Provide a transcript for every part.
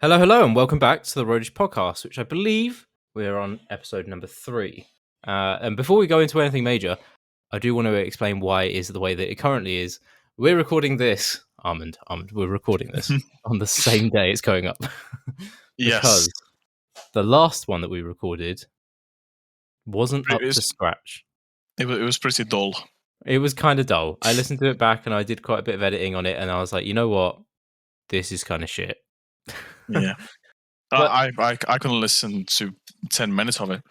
Hello, hello, and welcome back to the Roadish Podcast, which I believe we're on episode number 3. And before we go into anything major, I do want to explain why it is the way that it currently is. We're recording this, Armand, we're recording this on the same day it's going up. Yes. Because the last one that we recorded wasn't up to scratch. It was pretty dull. It was kind of dull. I listened to it back and I did quite a bit of editing on it, and I was like, you know what? This is kind of shit. Yeah. But I couldn't listen to 10 minutes of it.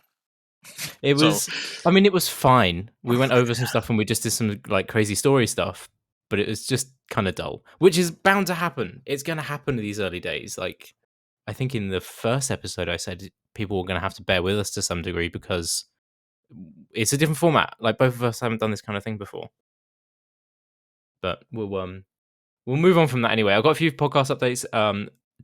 it was, I mean, it was fine. We went over some stuff and we just did some like crazy story stuff, but it was just kind of dull, which is bound to happen. It's going to happen in these early days. Like, I think in the first episode, I said people were going to have to bear with us to some degree because it's a different format. Like, both of us haven't done this kind of thing before. But we'll move on from that anyway. I've got a few podcast updates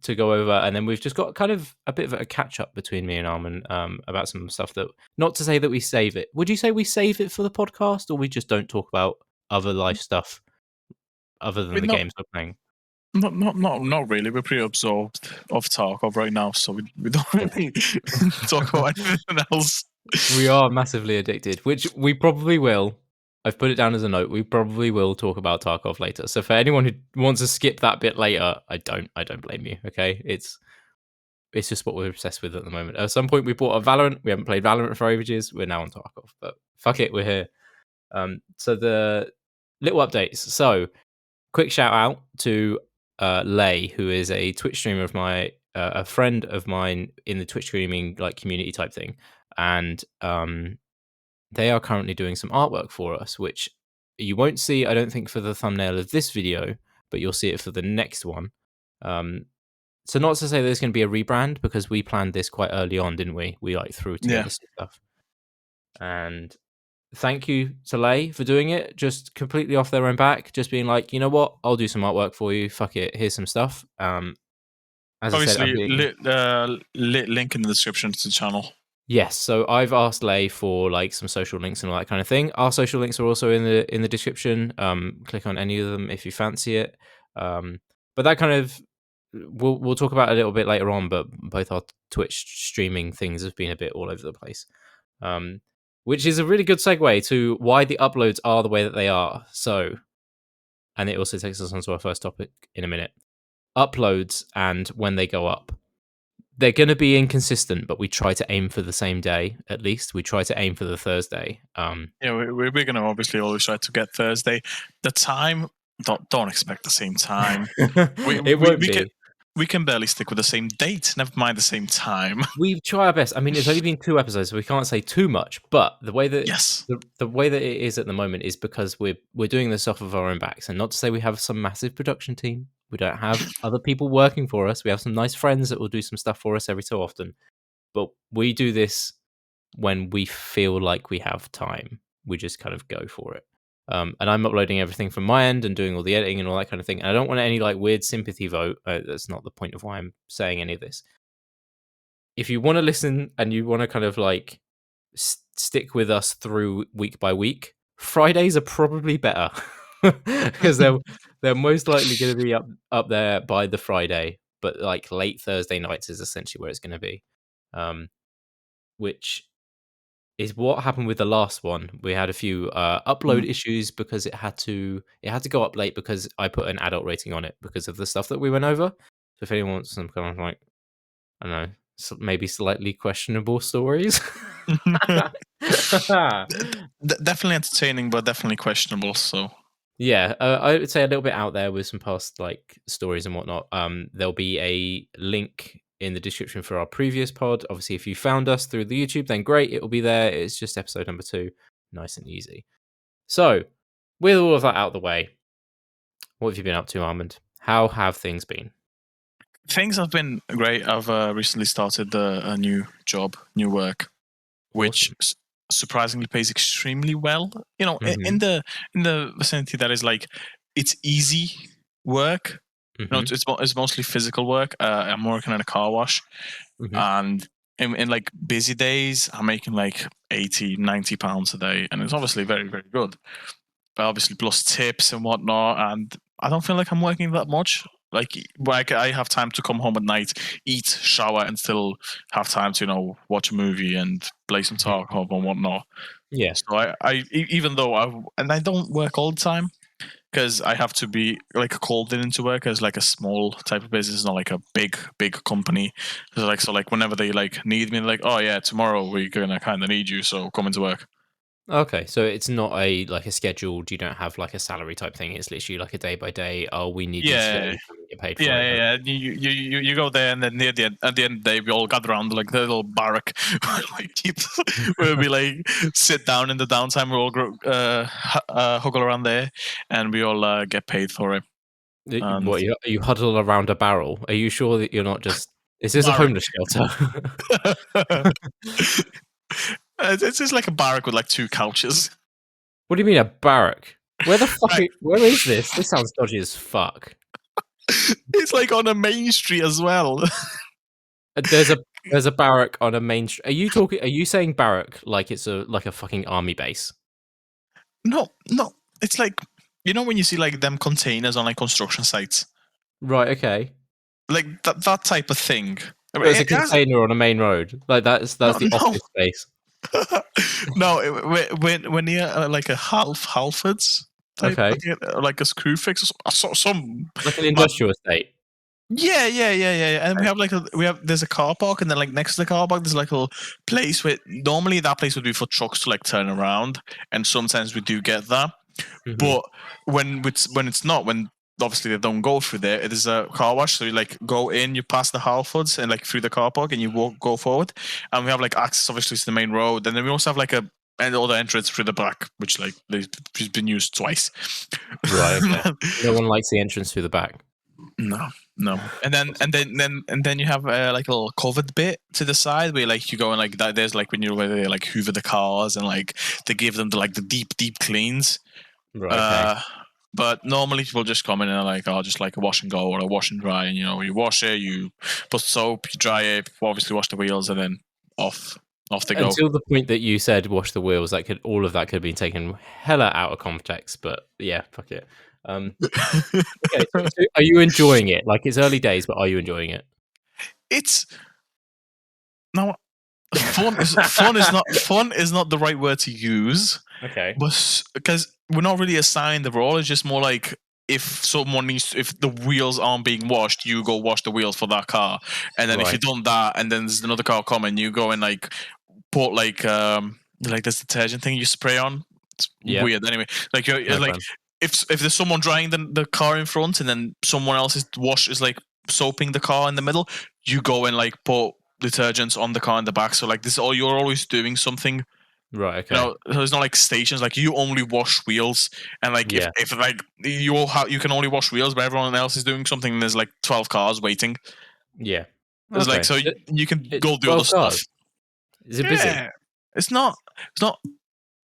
to go over, and then we've just got kind of a bit of a catch up between me and Armin about some stuff that, not to say that we save it. Would you say we save it for the podcast, or we just don't talk about other life stuff other than the games we're playing? Not really. We're pretty absorbed of Tarkov right now, so we don't really talk about anything else. We are massively addicted, which we probably will. I've put it down as a note. We probably will talk about Tarkov later. So for anyone who wants to skip that bit later, I don't blame you. Okay, it's just what we're obsessed with at the moment. At some point, we bought a Valorant. We haven't played Valorant for ages. We're now on Tarkov, but fuck it, we're here. So the little updates. So quick shout out to Ley, who is a Twitch streamer of my a friend of mine in the Twitch streaming like community type thing, and they are currently doing some artwork for us, which you won't see, I don't think, for the thumbnail of this video, but you'll see it for the next one. So not to say there's going to be a rebrand, because we planned this quite early on, didn't we? We like threw together some stuff. And thank you to Ley for doing it, just completely off their own back, just being like, you know what, I'll do some artwork for you. Fuck it, here's some stuff. As Obviously, I said, link in the description to the channel. Yes, so I've asked Ley for like some social links and all that kind of thing. Our social links are also in the description. Click on any of them if you fancy it. But that kind of we'll talk about it a little bit later on. But both our Twitch streaming things have been a bit all over the place, which is a really good segue to why the uploads are the way that they are. So, and it also takes us on to our first topic in a minute: uploads and when they go up. They're going to be inconsistent, but we try to aim for the same day. At least we try to aim for the Thursday. Yeah, we're going to obviously always try to get Thursday. The time, don't expect the same time. It won't be. We can barely stick with the same date. Never mind the same time. We try our best. I mean, it's only been 2 episodes, so we can't say too much. But the way that the way that it is at the moment is because we're doing this off of our own backs, and not to say we have some massive production team. We don't have other people working for us. We have some nice friends that will do some stuff for us every so often. But we do this when we feel like we have time. We just kind of go for it. And I'm uploading everything from my end and doing all the editing and all that kind of thing. And I don't want any like weird sympathy vote. That's not the point of why I'm saying any of this. If you want to listen and you want to kind of like stick with us through week by week, Fridays are probably better because they're most likely going to be up there by the Friday. But like late Thursday nights is essentially where it's going to be, which is what happened with the last one. We had a few upload issues because it had to go up late because I put an adult rating on it because of the stuff that we went over. So if anyone wants some kind of like, I don't know, maybe slightly questionable stories. Definitely entertaining, but definitely questionable. So yeah, I would say a little bit out there with some past like stories and whatnot. There'll be a link in the description for our previous pod. Obviously, if you found us through the YouTube, then great, it will be there. It's just episode number 2, nice and easy. So, with all of that out of the way, what have you been up to, Armand? How have things been? Things have been great. I've recently started a new job, new work, which surprisingly pays extremely well. You know, in the vicinity that is like, it's easy work. You know, it's mostly physical work. I'm working at a car wash, and in like busy days, I'm making like 80-90 pounds a day, and it's obviously very, very good. But obviously plus tips and whatnot, and I don't feel like I'm working that much. like I have time to come home at night, eat, shower, and still have time to watch a movie and play some Tarkov and whatnot. Yeah. So even though I don't work all the time because I have to be like called into work as like a small type of business, not like a big company. So like whenever they like need me, like, oh yeah, tomorrow we're gonna kind of need you, so come into work. Okay, so it's not a scheduled. You don't have like a salary type thing. It's literally like a day by day. Oh, we need you today. Yeah, And get paid for yeah, it. yeah. Yeah. You go there, and then near at the end of the day, we all gather around like the little barrack, like where we like sit down in the downtime. We all huggle around there, and we all get paid for it. And What you huddle around a barrel? Are you sure that you're not just? Is this a barrack. homeless shelter? It's just like a barrack with like 2 couches. What do you mean a barrack? Where the fuck? Right. Where is this? This sounds dodgy as fuck. It's like on a main street as well. There's a barrack on a main street. Are you saying barrack like it's a fucking army base? No, it's like when you see like them containers on like construction sites, Right. Okay. like that type of thing. So it's a It has, container on a main road. Like that's no, the office space. no. When you're like a Halfords type, Okay. like a screw fix, or some. Like an But industrial estate. yeah. And we Okay. have there's a car park, and then like next to the car park, there's like a little place where normally that place would be for trucks to like turn around, and sometimes we do get that. Mhm. But when it's not, when obviously they don't go through there, it is a car wash. So you like go in, you pass the Halfords and like through the car park, and you go forward. And we have like access obviously to the main road, and then we also have like an other entrance through the back, which like they've been used twice. Right. Okay. No one likes the entrance through the back. No. And then you have like a little covered bit to the side where like you go and like that. There's like where they like hoover the cars and like they give them the deep cleans. Right. Okay. But normally people just come in and are like, oh, just like a wash and go or a wash and dry. And you wash it, you put soap, you dry it, obviously wash the wheels, and then off they go. Until the point that you said wash the wheels, all of that could have been taken hella out of context. But yeah, fuck it. Okay, so are you enjoying it? Like it's early days, but are you enjoying it? It's now fun is not the right word to use. Okay. But because we're not really assigned the role, it's just more like if the wheels aren't being washed, you go wash the wheels for that car, and then if Right. you've done that, and then there's another car coming, you go and like put like this detergent thing you spray on. It's weird. Anyway, like you're No like fun. if there's someone drying the car in front, and then someone else is like soaping the car in the middle, you go and like put detergents on the car in the back. So like you're always doing something. Right. Okay. So it's not like stations. Like you only wash wheels, and like Yeah. if like you can only wash wheels, but everyone else is doing something. And there's like 12 cars waiting. Yeah. It's like so you can go do other stuff. Cars. Is it busy? It's not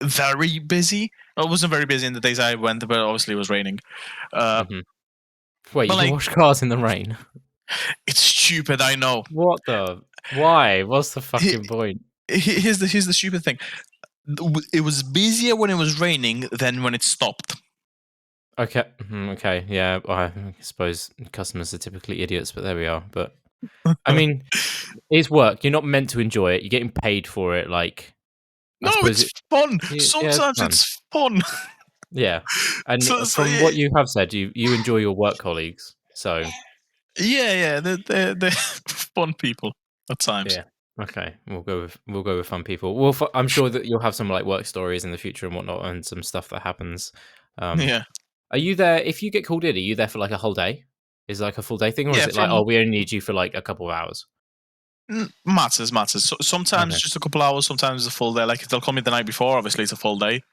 very busy. It wasn't very busy in the days I went, but obviously it was raining. Wait, you can wash cars in the rain? It's stupid. I know. What the? Why? What's the fucking point? Here's the stupid thing. It was busier when it was raining than when it stopped. Okay. Okay. Yeah. I suppose customers are typically idiots, but there we are. But I mean, it's work. You're not meant to enjoy it. You're getting paid for it. Like, no, it's fun. Sometimes it's fun. Yeah. And from what you have said, you enjoy your work colleagues. So yeah, they're fun people at times. Yeah. Okay, we'll go with fun people. Well, I'm sure that you'll have some like work stories in the future and whatnot, and some stuff that happens. Yeah. Are you there if you get called in? Are you there for like a whole day? Is it like a full day thing, or is it like, oh, we only need you for like a couple of hours? Matters. So, sometimes just a couple hours, sometimes it's a full day. Like if they'll call me the night before, obviously it's a full day.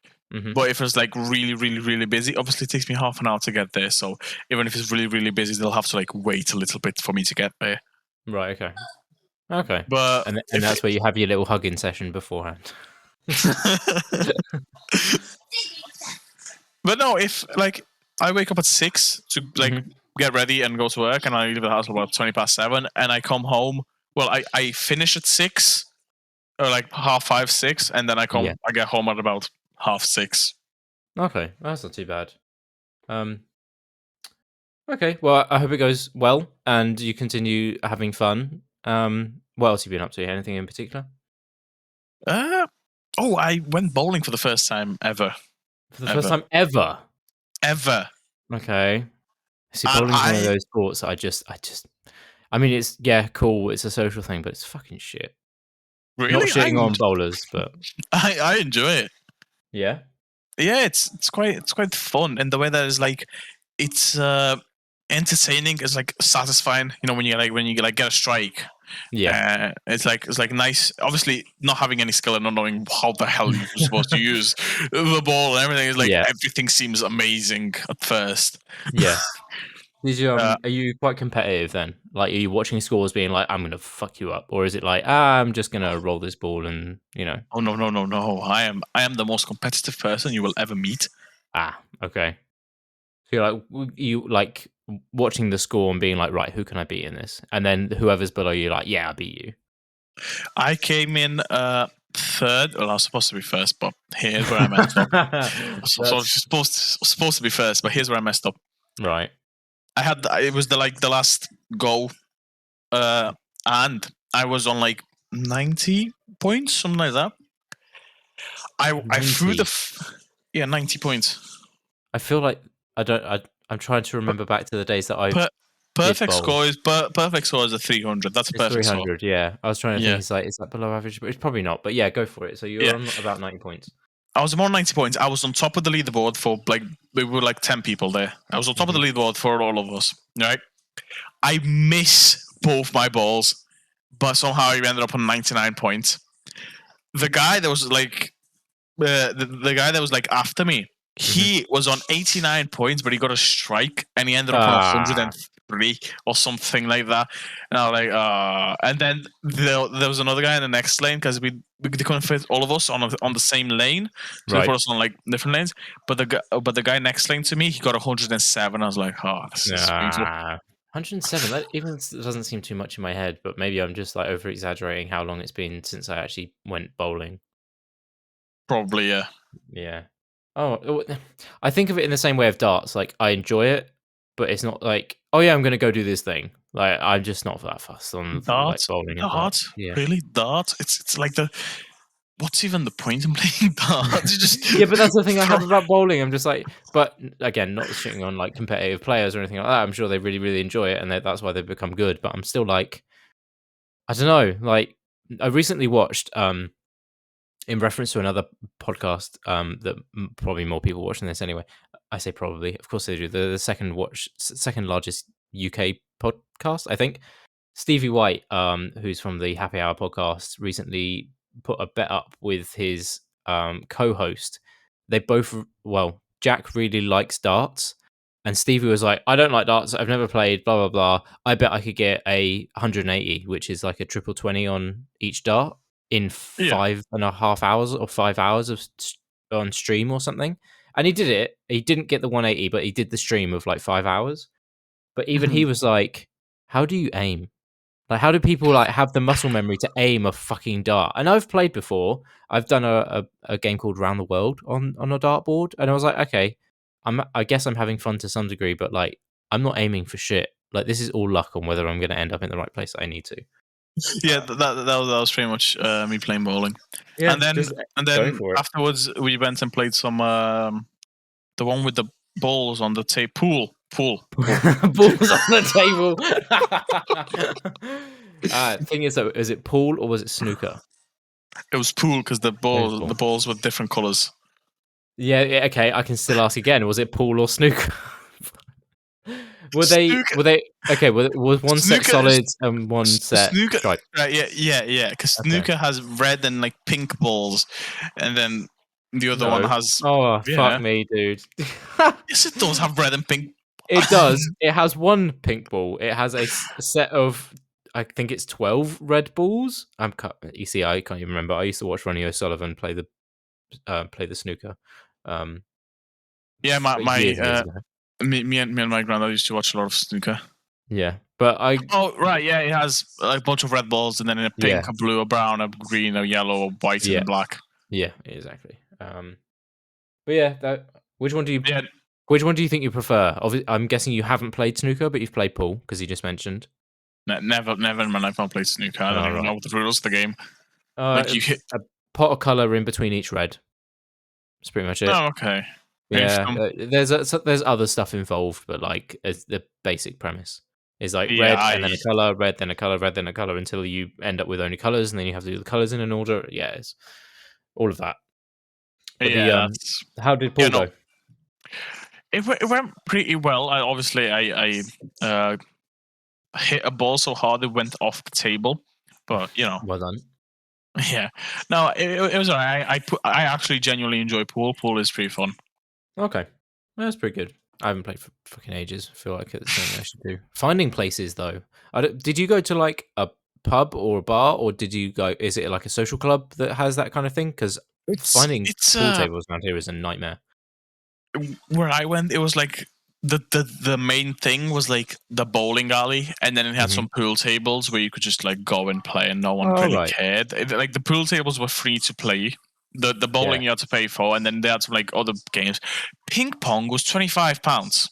But if it's like really busy, obviously it takes me half an hour to get there. So even if it's really busy, they'll have to like wait a little bit for me to get there. Right. Okay. But and that's where you have your little hugging session beforehand. But no, if like I wake up at 6 to like get ready and go to work, and I leave the house about 7:20, and I come home. Well, I finish at 6 or like 5:30, 6, and then I get home at about 5:30. Okay, that's not too bad. Okay. Well, I hope it goes well and you continue having fun. What else have you been up to? Anything in particular? I went bowling for the first time ever. For the first time ever? Ever. Okay. See, And bowling's one of those sports I mean, it's, cool, it's a social thing, but it's fucking shit. Really? Not shitting on bowlers, but... I enjoy it. Yeah? Yeah, it's quite fun, and the way that is like, it's entertaining, is like satisfying. You know, when you get a strike. Yeah. It's like nice. Obviously, not having any skill and not knowing how the hell you're supposed to use the ball and everything is like everything seems amazing at first. Yeah. Did you are you quite competitive then? Like, are you watching scores being like, I'm gonna fuck you up, or is it like, I'm just gonna roll this ball and Oh no! I am the most competitive person you will ever meet. Okay. So you like watching the score and being like, right, who can I beat in this? And then whoever's below you, like, I beat you. I came in third. Well, I was supposed to be first, but here's where I messed up. So I was supposed to be first, but here's where I messed up. Right. It was the last go, and I was on like 90 points, something like that. I threw 90 points. I feel like I'm trying to remember back to the days that I perfect score is a 300. That's a perfect 300. Score. Yeah, I was trying to think. Is that below average? But it's probably not. But yeah, go for it. So you're on about 90 points. I was on 90 points. I was on top of the leaderboard for we were like 10 people there. I was on top of the leaderboard for all of us. Right. I miss both my balls, but somehow I ended up on 99 points. The guy that was like the guy that was like after me, he was on 89 points, but he got a strike and he ended up on 103 or something like that. And I was like, and then there was another guy in the next lane because they couldn't fit all of us on the same lane, so they put us on like different lanes. But the guy next lane to me, he got 107. I was like, this is painful. 107. That even doesn't seem too much in my head, but maybe I'm just like over exaggerating how long it's been since I actually went bowling. Probably, yeah. Yeah. Oh, I think of it in the same way of darts. Like, I enjoy it, but it's not like, I'm going to go do this thing. Like, I'm just not that fussed on darts. Like bowling. Darts? Yeah. Really? Darts? It's like what's even the point in playing darts? Just yeah, but that's the thing I have about bowling. I'm just like, but again, not shitting on like competitive players or anything like that. I'm sure they really, really enjoy it, and that's why they've become good. But I'm still like, I don't know. Like, I recently watched in reference to another podcast that probably more people watching this anyway. I say probably, of course they do. The second largest UK podcast, I think. Stevie White, who's from the Happy Hour podcast, recently put a bet up with his co-host. They both, Jack really likes darts, and Stevie was like, I don't like darts, I've never played, blah, blah, blah. I bet I could get a 180, which is like a triple 20 on each dart in 5.5 hours or 5 hours on stream or something. And he did it. He didn't get the 180, but he did the stream of like 5 hours. But even he was like, how do you aim? Like, how do people like have the muscle memory to aim a fucking dart? And I've played before. I've done a game called Round the World on a dartboard, and I was like, okay, I guess I'm having fun to some degree, but like, I'm not aiming for shit. Like, this is all luck on whether I'm going to end up in the right place that I need to. Yeah, that was pretty much me playing bowling. Yeah, and then afterwards we went and played some the one with the balls on the pool. Balls on the table. Thing is, though, is it pool or was it snooker? It was pool because the balls were different colors. Yeah, okay. I can still ask again. Was it pool or snooker? Were they okay? Was one set solids and one set snooker? Strike? Right, yeah. Because snooker has red and like pink balls, and then the other one has. Oh, fuck me, dude. Yes, it does have red and pink. It does. It has one pink ball. It has a set of, I think it's 12 red balls. You see, I can't even remember. I used to watch Ronnie O'Sullivan play the snooker. Yeah, me and my granddad used to watch a lot of snooker. Yeah, but Oh, right, yeah, it has like a bunch of red balls, and then a pink, a blue, a brown, a green, a yellow, a white, and a black. Yeah, exactly. But yeah, which one do you Which one do you think you prefer? I'm guessing you haven't played snooker, but you've played pool because you just mentioned. Never in my life I've played snooker. I don't All even right. know the rules of the game. Like you hit. A pot of color in between each red. That's pretty much it. Oh, okay. Yeah, there's other stuff involved, but like as the basic premise is like Yeah, red and then a color, red then a color, red then a color until you end up with only colors, and then you have to do the colors in an order. Yeah, it's all of that. But the that's how did pool go? It went pretty well. I hit a ball so hard it went off the table, but Well done. yeah. No, it was alright. I actually genuinely enjoy pool. Pool is pretty fun. Okay, that's pretty good. I haven't played for fucking ages. I feel like it's something I should do. Finding places though. Did you go to like a pub or a bar, or did you go? Is it like a social club that has that kind of thing? Because finding It's pool tables around here is a nightmare. where I went. It was like the main thing was like the bowling alley, and then it had some pool tables where you could just like go and play, and no one really cared. Like the pool tables were free to play. The bowling you had to pay for, and then they had some like other games. Ping pong was £25.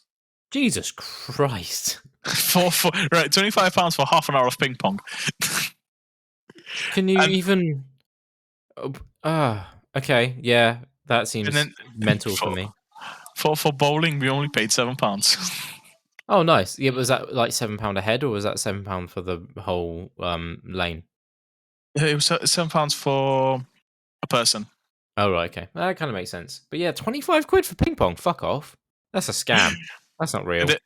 Jesus Christ! for right, £25 for half an hour of ping pong. Can you even? Okay, yeah, that seems mental for me. For bowling, we only paid £7. Oh, nice. Yeah, but was that like £7 a head, or was that £7 for the whole lane? It was £7 for a person. Oh, right, okay. That kind of makes sense. But yeah, 25 quid for ping pong. Fuck off. That's a scam. That's not real. They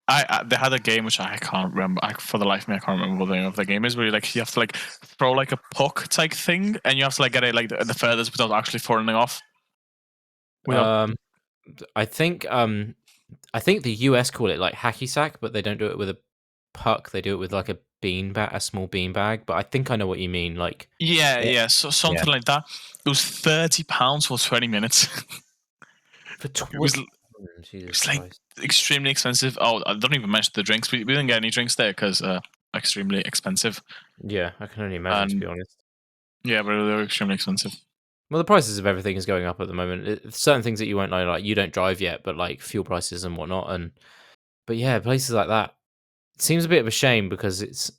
had a game which I can't remember. For the life of me, I can't remember what the name of the game is. Where you have to like throw like a puck type thing, and you have to like get it like the furthest without actually falling off. I think the US call it like hacky sack, but they don't do it with a puck. They do it with like a a small bean bag. But I think I know what you mean. Like so something like that. It was £30 for 20 minutes. For it was like extremely expensive. Oh, I don't even mention the drinks. We didn't get any drinks there because extremely expensive. Yeah, I can only imagine, to be honest. Yeah, but they were extremely expensive. Well, the prices of everything is going up at the moment. Certain things that you won't know, like you don't drive yet, but like fuel prices and whatnot. But yeah, places like that. It seems a bit of a shame because it's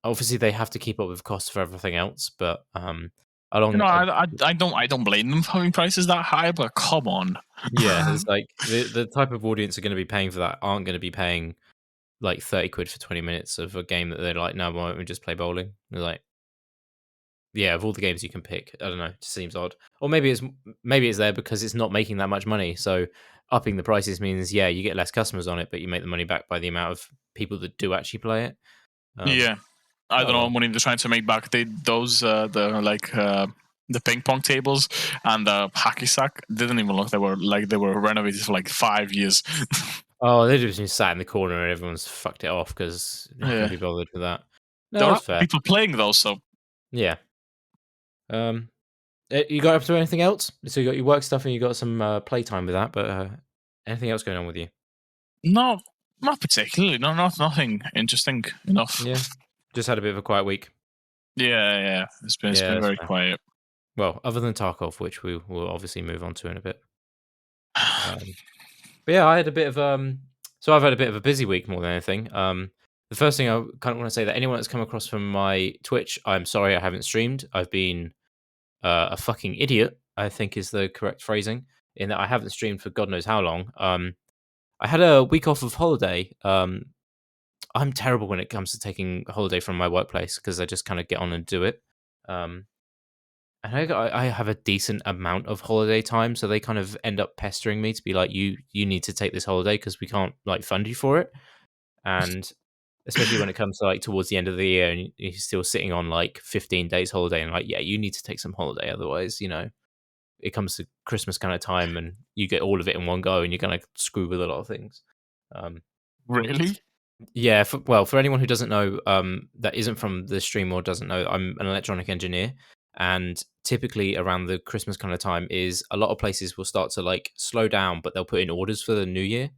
obviously they have to keep up with costs for everything else. But I don't blame them for having prices that high. But come on. Yeah, it's like the type of audience are going to be paying for that aren't going to be paying like 30 quid for 20 minutes of a game that they're like, no, why don't we just play bowling? They're like, yeah, of all the games you can pick, I don't know, it just seems odd. Or maybe it's there because it's not making that much money. So upping the prices means, yeah, you get less customers on it, but you make the money back by the amount of people that do actually play it. Yeah, I don't know what money they're trying to make back. The ping pong tables and the hacky sack didn't even look. They were renovated for like 5 years. Oh, they've just been sat in the corner and everyone's fucked it off because they can't be bothered with that. No, that's fair. People playing those, so yeah. You got up to anything else? So you got your work stuff and you got some playtime with that, but anything else going on with you? No, not particularly. No, nothing interesting enough. Yeah, just had a bit of a quiet week. Yeah. It's been very quiet. Well, other than Tarkov, which we will obviously move on to in a bit. But yeah, I had a bit of so I've had a bit of a busy week more than anything. The first thing I kind of want to say that anyone that's come across from my Twitch, I'm sorry I haven't streamed. I've been a fucking idiot, I think is the correct phrasing, in that I haven't streamed for God knows how long. I had a week off of holiday. I'm terrible when it comes to taking a holiday from my workplace because I just kind of get on and do it. And I have a decent amount of holiday time, so they kind of end up pestering me to be like, you need to take this holiday because we can't like fund you for it. And especially when it comes to like towards the end of the year and you're still sitting on like 15 days holiday and like, yeah, you need to take some holiday. Otherwise, it comes to Christmas kind of time and you get all of it in one go and you're going to screw with a lot of things. Really? Yeah. For anyone who doesn't know, that isn't from the stream or doesn't know, I'm an electronic engineer. And typically around the Christmas kind of time is a lot of places will start to like slow down, but they'll put in orders for the new year.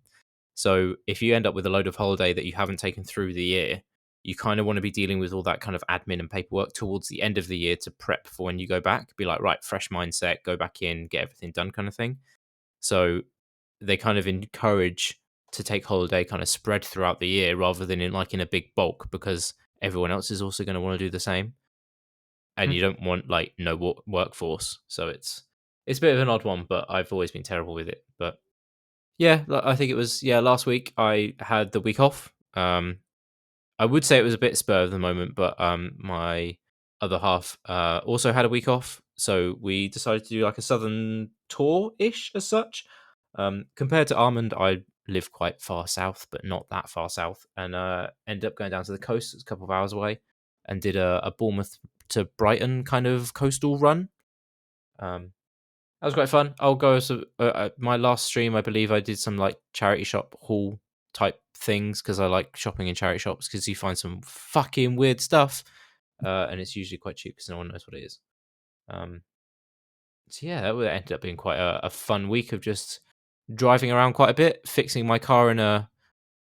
So if you end up with a load of holiday that you haven't taken through the year, you kind of want to be dealing with all that kind of admin and paperwork towards the end of the year to prep for when you go back. Be like, right, fresh mindset, go back in, get everything done kind of thing. So they kind of encourage to take holiday kind of spread throughout the year rather than in a big bulk, because everyone else is also going to want to do the same, and you don't want no workforce. So it's a bit of an odd one, but I've always been terrible with it. But yeah, I think it was last week I had the week off. I would say it was a bit spur of the moment, but my other half also had a week off, so we decided to do like a southern tour-ish as such. Compared to Armand, I live quite far south, but not that far south, and ended up going down to the coast. It's a couple of hours away, and did a Bournemouth to Brighton kind of coastal run. That was quite fun. I'll go my last stream. I believe I did some like charity shop haul type things because I like shopping in charity shops because you find some fucking weird stuff, and it's usually quite cheap because no one knows what it is. So yeah, that ended up being quite a fun week of just driving around quite a bit, fixing my car in a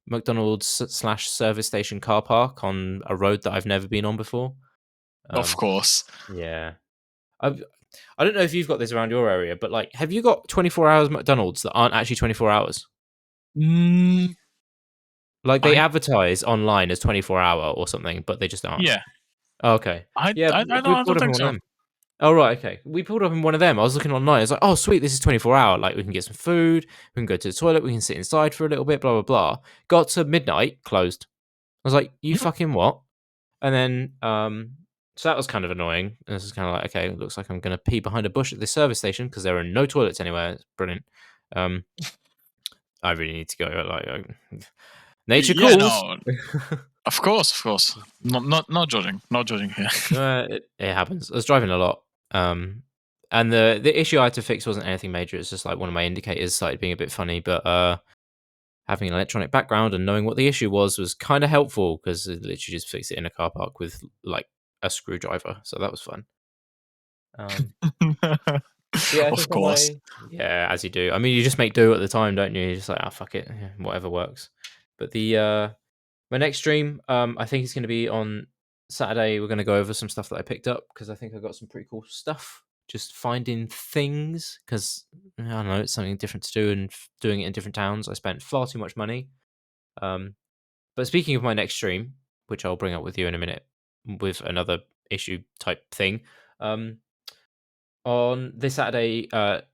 McDonald's / service station car park on a road that I've never been on before. Of course. Yeah. I don't know if you've got this around your area, but like, have you got 24 hours McDonald's that aren't actually 24 hours? Like they advertise online as 24-hour or something, but they just aren't. Yeah. Oh, okay. I We pulled up in one of them. Oh, right. Okay. We pulled up in one of them. I was looking online. I was like, oh, sweet. This is 24-hour. Like we can get some food. We can go to the toilet. We can sit inside for a little bit, blah, blah, blah. Got to midnight, closed. I was like, you fucking what? And then, so that was kind of annoying. And this is kind of like, okay, it looks like I'm going to pee behind a bush at this service station because there are no toilets anywhere. It's brilliant. I really need to go. Like, nature calls. No. Of course. Not judging here. It happens. I was driving a lot. And the issue I had to fix wasn't anything major. It's just like one of my indicators started being a bit funny, but having an electronic background and knowing what the issue was kind of helpful because it literally just fixed it in a car park with like a screwdriver. So that was fun. Yeah, of course. Yeah, as you do. I mean, you just make do at the time, don't you? You're just like, fuck it, whatever works. But my next stream, I think it's going to be on Saturday. We're going to go over some stuff that I picked up because I think I got some pretty cool stuff. Just finding things because I don't know, it's something different to do and doing it in different towns. I spent far too much money. But speaking of my next stream, which I'll bring up with you in a minute with another issue type thing. On this Saturday,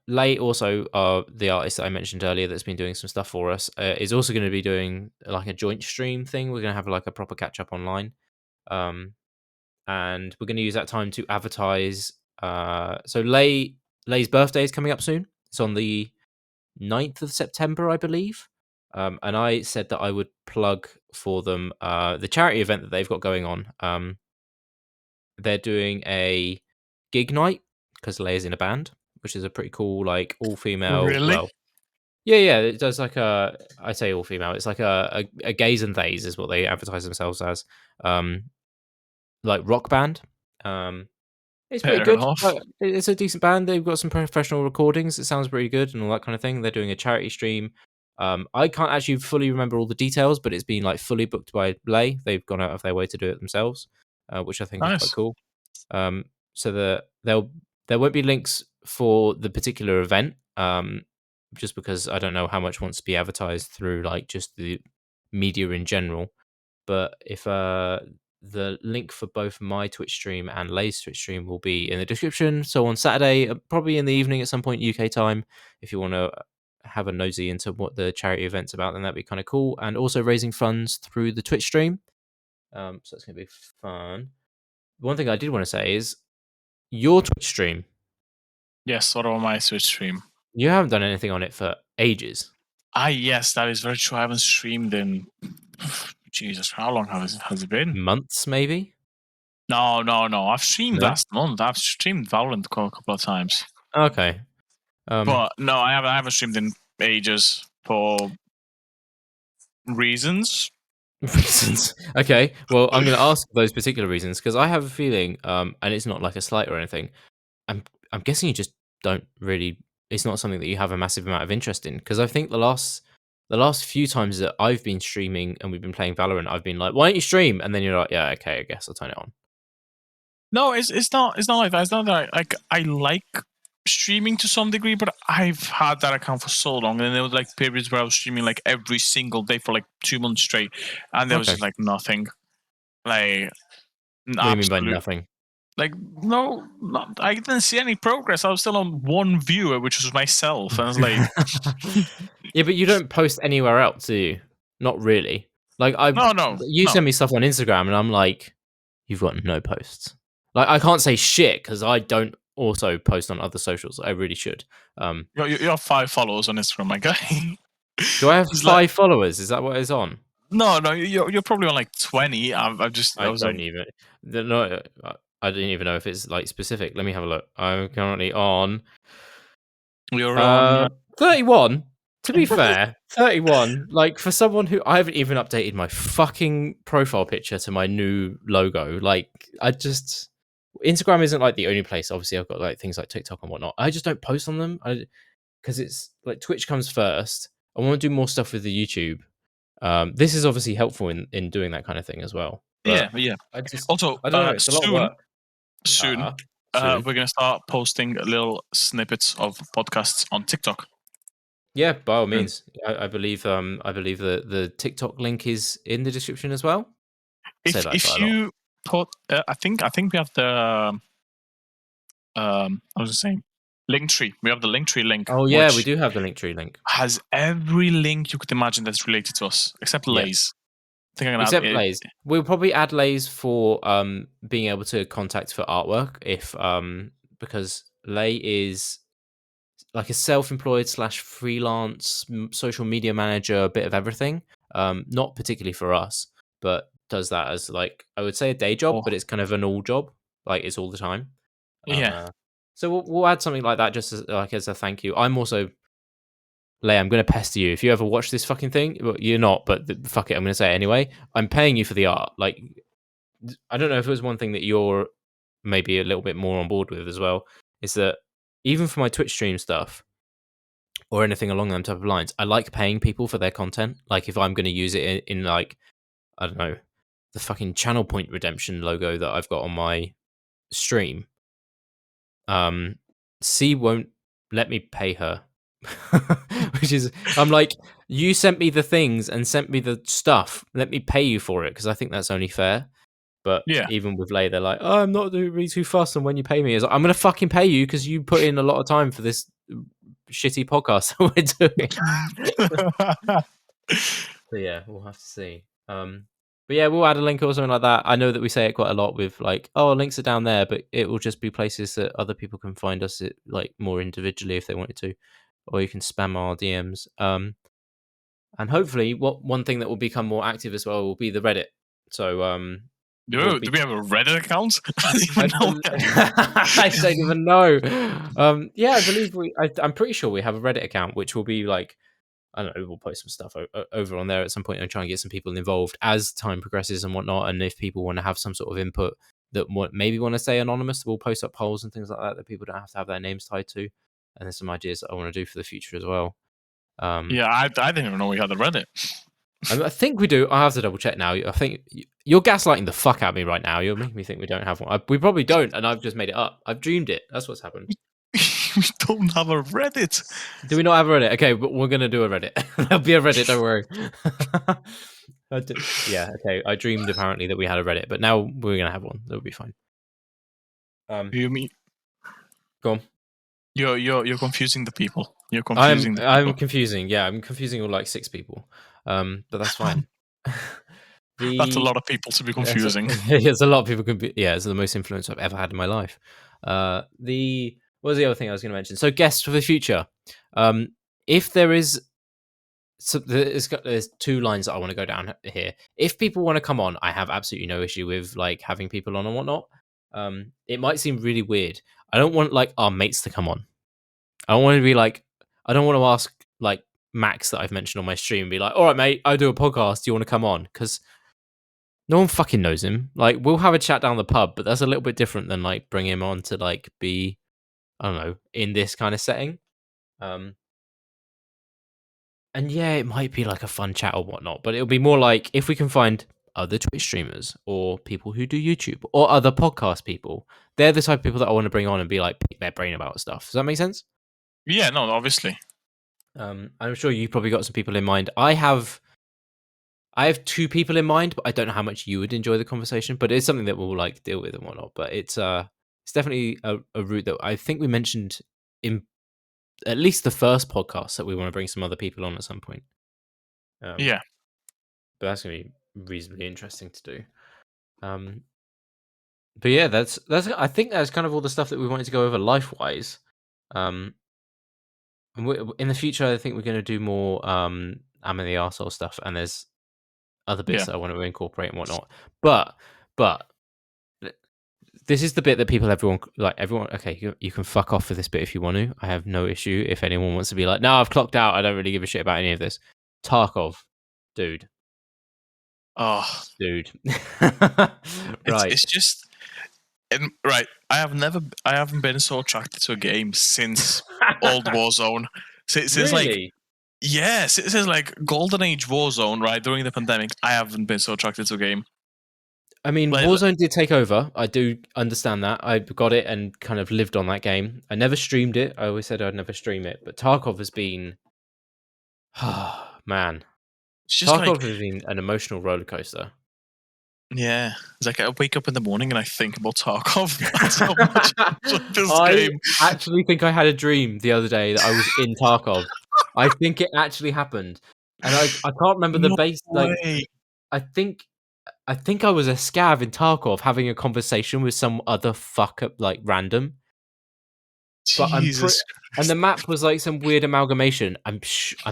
Ley, also the artist that I mentioned earlier that's been doing some stuff for us, is also going to be doing like a joint stream thing. We're going to have like a proper catch up online, and we're going to use that time to advertise. So Ley's birthday is coming up soon. It's on the 9th of September, I believe. And I said that I would plug for them the charity event that they've got going on. They're doing a gig night because Leia's in a band, which is a pretty cool, like all female. Really? Well, yeah. It does like I say all female. It's like a gays and theys is what they advertise themselves as. Like rock band. It's pretty good. It's a decent band. They've got some professional recordings. It sounds pretty good and all that kind of thing. They're doing a charity stream. I can't actually fully remember all the details, but it's been like fully booked by Ley. They've gone out of their way to do it themselves, which I think is quite cool. So there won't be links for the particular event, just because I don't know how much wants to be advertised through like just the media in general. But if the link for both my Twitch stream and Ley's Twitch stream will be in the description. So on Saturday, probably in the evening at some point UK time, if you want to have a nosy into what the charity event's about, then that'd be kind of cool. And also raising funds through the Twitch stream. So it's going to be fun. One thing I did want to say is your Twitch stream. Yes, what about my Twitch stream? You haven't done anything on it for ages. Yes, that is very true. I haven't streamed in Jesus. How long has it been? Months, maybe. No. I've streamed last month. I've streamed Valorant a couple of times. Okay. But no, I haven't streamed in ages for reasons. Okay. Well, I'm going to ask those particular reasons because I have a feeling, and it's not like a slight or anything. I'm guessing you just don't really. It's not something that you have a massive amount of interest in because I think the last few times that I've been streaming and we've been playing Valorant, I've been like, "Why don't you stream?" And then you're like, "Yeah, okay, I guess I'll turn it on." No, it's not like that. It's not that I like streaming to some degree, but I've had that account for so long, and there was like periods where I was streaming like every single day for like 2 months straight, and there was just like nothing. Like, what do you mean by nothing? Like, no, I didn't see any progress. I was still on one viewer, which was myself, and I was like, yeah, but you don't post anywhere else, do you? Not really. Like, you send me stuff on Instagram, and I'm like, you've got no posts. Like, I can't say shit because I don't also post on other socials. I really should. You have 5 followers on Instagram, my guy. Do I have 5 followers? Is that what it's on? No, you're probably on like 20. I didn't even know if it's like specific. Let me have a look. I'm currently on. You're on 31. To be fair, 31. Like, for someone who I haven't even updated my fucking profile picture to my new logo. Like, Instagram isn't like the only place. Obviously, I've got like things like TikTok and whatnot. I just don't post on them. Because it's like Twitch comes first. I want to do more stuff with the YouTube. This is obviously helpful in doing that kind of thing as well. But yeah. I don't know. It's a lot of work. Soon, we're going to start posting little snippets of podcasts on TikTok. Yeah, by all means. I believe the TikTok link is in the description as well. If you put, I think we have the I was saying Linktree. We have the Linktree link. Oh yeah, we do have the Linktree link. Has every link you could imagine that's related to us, except Ley's. Except Ley's. We'll probably add Ley's for being able to contact for artwork if because Ley is like a self-employed / freelance social media manager, a bit of everything. Not particularly for us, but does that as like I would say a day job, but it's kind of an all job. Like it's all the time. Yeah. So we'll add something like that just as a thank you. I'm also Ley, I'm going to pester you. If you ever watch this fucking thing, well, you're not, but fuck it, I'm going to say it anyway. I'm paying you for the art. Like, I don't know if it was one thing that you're maybe a little bit more on board with as well, is that even for my Twitch stream stuff or anything along them type of lines, I like paying people for their content. Like, if I'm going to use it in like, I don't know, the fucking Channel Point Redemption logo that I've got on my stream, C won't let me pay her. Which is, I'm like, you sent me the things and sent me the stuff. Let me pay you for it because I think that's only fair. But even with Ley, they're like, oh, I'm not really too fussed on when you pay me. Like, I'm going to fucking pay you because you put in a lot of time for this shitty podcast that we're doing. So yeah, we'll have to see. But yeah, we'll add a link or something like that. I know that we say it quite a lot with like, oh, links are down there, but it will just be places that other people can find us like more individually if they wanted to. Or you can spam our DMs. And hopefully, one thing that will become more active as well will be the Reddit. So, do we have a Reddit account? I don't even know. Yeah, I believe I'm pretty sure we have a Reddit account, which will be like, I don't know, we'll post some stuff over on there at some point and try and get some people involved as time progresses and whatnot. And if people want to have some sort of input that maybe want to stay anonymous, we'll post up polls and things like that people don't have to have their names tied to. And there's some ideas that I want to do for the future as well. Yeah, I didn't even know we had a Reddit. I think we do. I have to double check now. I think you're gaslighting the fuck out of me right now. You're making me think we don't have one. We probably don't, and I've just made it up. I've dreamed it. That's what's happened. We don't have a Reddit. Do we not have a Reddit? Okay, but we're going to do a Reddit. There'll be a Reddit, don't worry. Yeah, okay. I dreamed apparently that we had a Reddit, but now we're going to have one. That'll be fine. You mean? Go on. You're confusing the people. You're confusing the people. I'm confusing. Yeah, I'm confusing all like 6 people. But that's fine. That's a lot of people to be confusing. It's a lot of people can be. Yeah, it's the most influence I've ever had in my life. What was the other thing I was going to mention? So guests for the future. If there is, so there's 2 lines that I want to go down here. If people want to come on, I have absolutely no issue with like having people on and whatnot. It might seem really weird. I don't want like our mates to come on. I don't want to be like, I don't want to ask like Max that I've mentioned on my stream and be like, all right, mate, I do a podcast. Do you want to come on? Because no one fucking knows him. Like, we'll have a chat down the pub, but that's a little bit different than like bring him on to like be, I don't know, in this kind of setting. And yeah, it might be like a fun chat or whatnot, but it'll be more like if we can find other Twitch streamers or people who do YouTube or other podcast people. They're the type of people that I want to bring on and be like, pick their brain about stuff. Does that make sense? Yeah, no, obviously. I'm sure you've probably got some people in mind. I have 2 people in mind, but I don't know how much you would enjoy the conversation. But it's something that we'll like deal with and whatnot. But it's definitely a route that I think we mentioned in at least the first podcast that we want to bring some other people on at some point. Yeah. But that's gonna be reasonably interesting to do. But yeah, that's I think that's kind of all the stuff that we wanted to go over life wise. And in the future, I think we're going to do more I'm in the arsehole stuff, and there's other bits that I want to incorporate and whatnot. But this is the bit that everyone. Okay, you can fuck off for this bit if you want to. I have no issue if anyone wants to be like, no, I've clocked out. I don't really give a shit about any of this. Tarkov, dude. Oh, dude. Right. It's just right. I haven't been so attracted to a game since old Warzone. Since really? Since like Golden Age Warzone, right, during the pandemic, I haven't been so attracted to a game. I mean, Warzone did take over. I do understand that. I got it and kind of lived on that game. I never streamed it. I always said I'd never stream it. But Tarkov has been... man. Tarkov has been an emotional roller coaster. Yeah. It's like I wake up in the morning and I think about Tarkov. That's how much I enjoy this game. I actually think I had a dream the other day that I was in Tarkov. I think it actually happened. And I can't remember the base. Like, I think I was a scav in Tarkov having a conversation with some other fuck up, like random. But and the map was like some weird amalgamation. I'm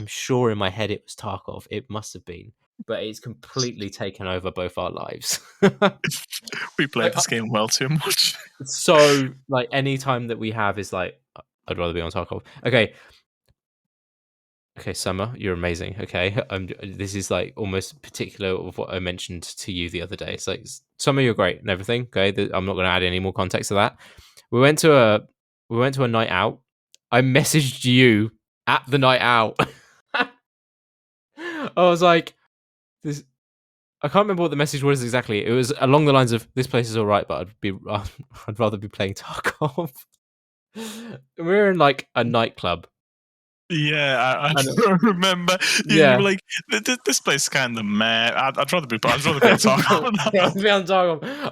sure in my head it was Tarkov. It must have been, but it's completely taken over both our lives. We played this game well too much. So like any time that we have is like, I'd rather be on Tarkov. Okay, Summer, you're amazing. Okay, this is like almost particular of what I mentioned to you the other day. It's like, Summer, you're great and everything. Okay, I'm not going to add any more context to that. We went to a night out. I messaged you at the night out. I was like, this. I can't remember what the message was exactly. It was along the lines of, "This place is all right, but I'd rather be playing Tarkov." We were in like a nightclub. Yeah, I remember. You were like, "This place is kind of mad. I'd rather be on Tarkov."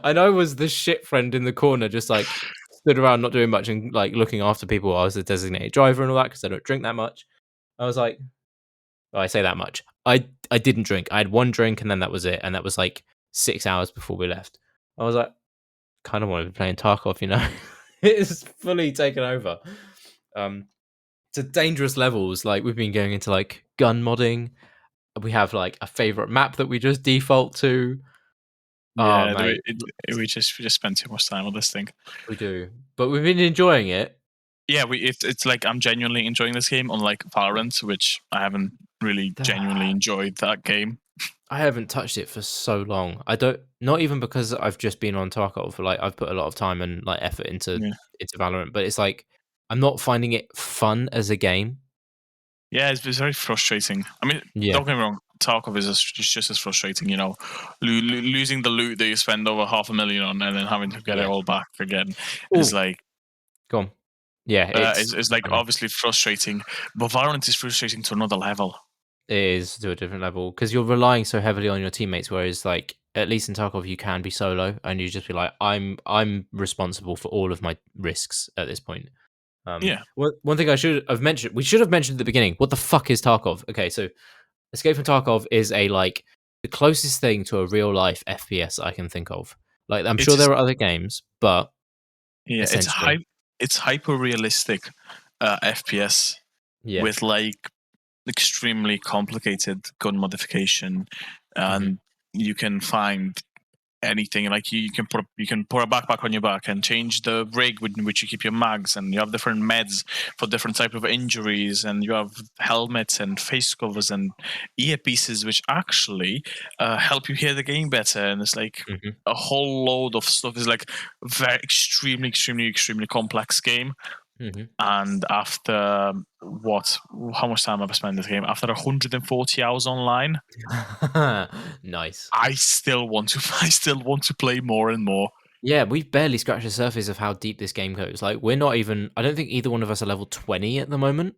And I was the shit friend in the corner, just like stood around, not doing much, and like looking after people. I was the designated driver and all that because I don't drink that much. I was like, I say that much. I didn't drink. I had one drink and then that was it, and that was like 6 hours before we left. I was like, kind of want to be playing Tarkov, you know. It's fully taken over. To dangerous levels. Like we've been going into like gun modding. We have like a favorite map that we just default to. Yeah, we just spend too much time on this thing. We do, but we've been enjoying it. Yeah, it's like I'm genuinely enjoying this game, unlike Valorant, which I haven't really genuinely enjoyed that game. I haven't touched it for so long. Not even because I've just been on Tarkov. Like I've put a lot of time and like effort into Valorant, but it's like I'm not finding it fun as a game. Yeah, it's very frustrating. I mean, don't get me wrong, Tarkov is just as frustrating, you know, losing the loot that you spend over $500,000 on and then having to get it all back again. It's like, go on. Yeah, it's like obviously frustrating, but Valorant is frustrating to another level. It is to a different level because you're relying so heavily on your teammates, whereas like at least in Tarkov you can be solo and you just be like, I'm responsible for all of my risks at this point. One thing I should have mentioned, we should have mentioned at the beginning, what the fuck is Tarkov? Okay, so Escape from Tarkov is the closest thing to a real life FPS I can think of. Like I'm sure there are other games, but it's hyper realistic FPS with like extremely complicated gun modification, and you can find anything. Like you can put a backpack on your back and change the rig in which you keep your mags, and you have different meds for different type of injuries, and you have helmets and face covers and earpieces which actually help you hear the game better, and it's like a whole load of stuff. It's like very extremely complex game, And after how much time have I spent in this game? After 140 hours online, nice. I still want to play more and more. Yeah, we've barely scratched the surface of how deep this game goes. Like, we're not even. I don't think either one of us are level 20 at the moment.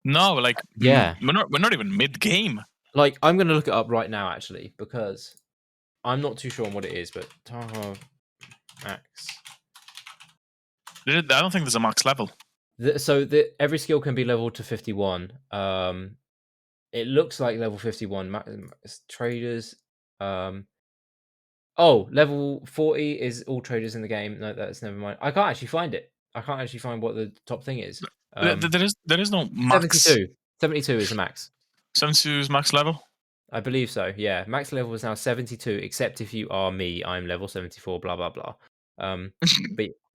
No, like Yeah, we're not even mid game. like I'm gonna look it up right now actually because I'm not too sure on what it is, but Tarkov Max. I don't think there's a max level. Every skill can be leveled to 51. It looks like level 51. Traders. Oh, level 40 is all traders in the game. No, that's never mind. I can't actually find it. I can't actually find what the top thing is. There is no max. 72. 72 is the max. 72 is max level? I believe so, yeah. Max level is now 72, except if you are me, I'm level 74, blah, blah, blah.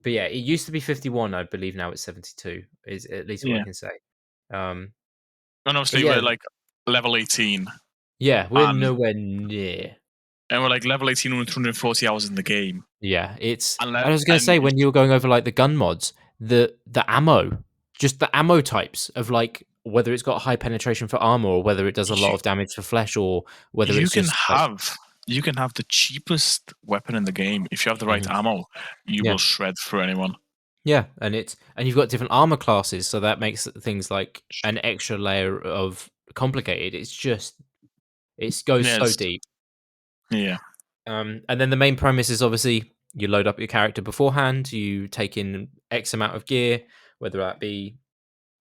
But yeah, it used to be 51, I believe now it's 72, is at least what I can say. And obviously yeah, we're like level 18. Yeah, we're nowhere near. And we're like level 18 with 240 hours in the game. Yeah, I was going to say, when you were going over like the gun mods, the ammo, just the ammo types of like whether it's got high penetration for armor or whether it does a lot of damage for flesh or whether you it's can just you can have the cheapest weapon in the game. If you have the right ammo, you will shred through anyone. Yeah, and you've got different armor classes, so that makes things like an extra layer of complicated. It goes so deep. Yeah. And then the main premise is obviously you load up your character beforehand, you take in X amount of gear, whether that be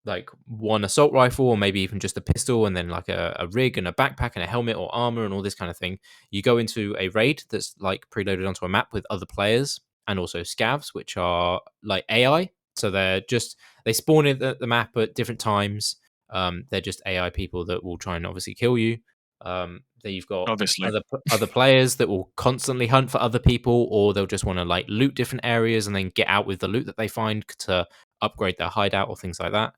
like one assault rifle or maybe even just a pistol, and then like a rig and a backpack and a helmet or armor and all this kind of thing. You go into a raid that's like preloaded onto a map with other players and also scavs, which are like AI. So they spawn in the map at different times. They're just AI people that will try and obviously kill you. Then you've got obviously other players that will constantly hunt for other people, or they'll just want to like loot different areas and then get out with the loot that they find to upgrade their hideout or things like that.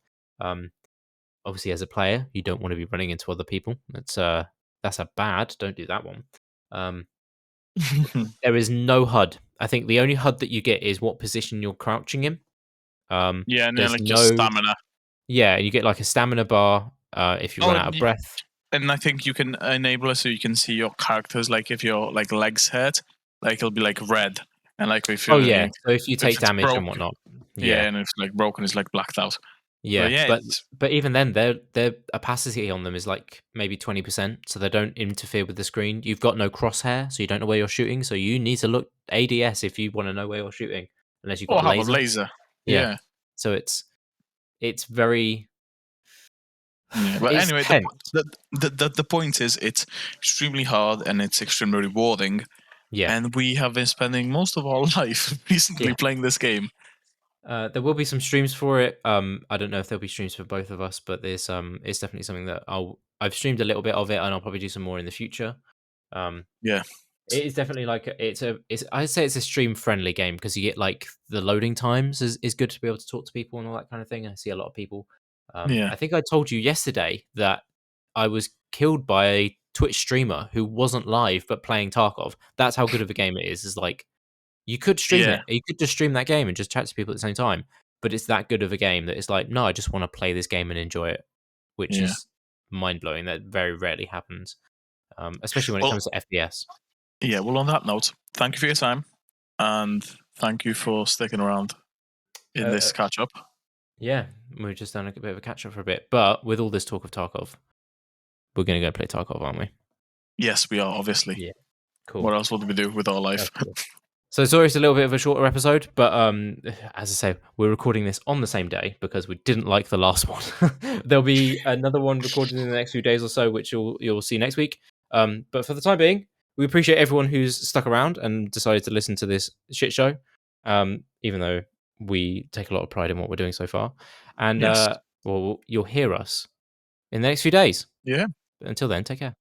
Obviously, as a player, you don't want to be running into other people. That's a bad. Don't do that one. There is no HUD. I think the only HUD that you get is what position you're crouching in. Yeah, and then there's like no just stamina. Yeah, you get like a stamina bar if you run out of breath. And I think you can enable it so you can see your characters. Like if your like legs hurt, like it'll be like red, and like if you so if you take damage and whatnot, and if it's like broken, it's like blacked out. Yeah, but even then, their opacity on them is like maybe 20%, so they don't interfere with the screen. You've got no crosshair, so you don't know where you're shooting. So you need to look ADS if you want to know where you're shooting, unless you've got have a laser. Yeah. So it's very. Yeah. But anyway, the point is, it's extremely hard and it's extremely rewarding. Yeah, and we have been spending most of our life recently playing this game. There will be some streams for it. I don't know if there'll be streams for both of us, but there's it's definitely something that I've streamed a little bit of it, and I'll probably do some more in the future. Yeah, it is definitely like I'd say it's a stream friendly game because you get like the loading times is good to be able to talk to people and all that kind of thing. I see a lot of people. I think I told you yesterday that I was killed by a Twitch streamer who wasn't live but playing Tarkov. That's how good of a game it is. Is like. You could stream it. You could just stream that game and just chat to people at the same time. But it's that good of a game that it's like, no, I just want to play this game and enjoy it, which is mind blowing. That very rarely happens, especially when it comes to FPS. Yeah. Well, on that note, thank you for your time, and thank you for sticking around in this catch up. Yeah, we've just done a bit of a catch up for a bit, but with all this talk of Tarkov, we're going to go play Tarkov, aren't we? Yes, we are. Obviously. Yeah. Cool. What else would we do with our life? So sorry it's a little bit of a shorter episode, but as I say, we're recording this on the same day because we didn't like the last one. There'll be another one recorded in the next few days or so, which you'll see next week. But for the time being, we appreciate everyone who's stuck around and decided to listen to this shit show, even though we take a lot of pride in what we're doing so far. And well, you'll hear us in the next few days. Yeah. Until then, take care.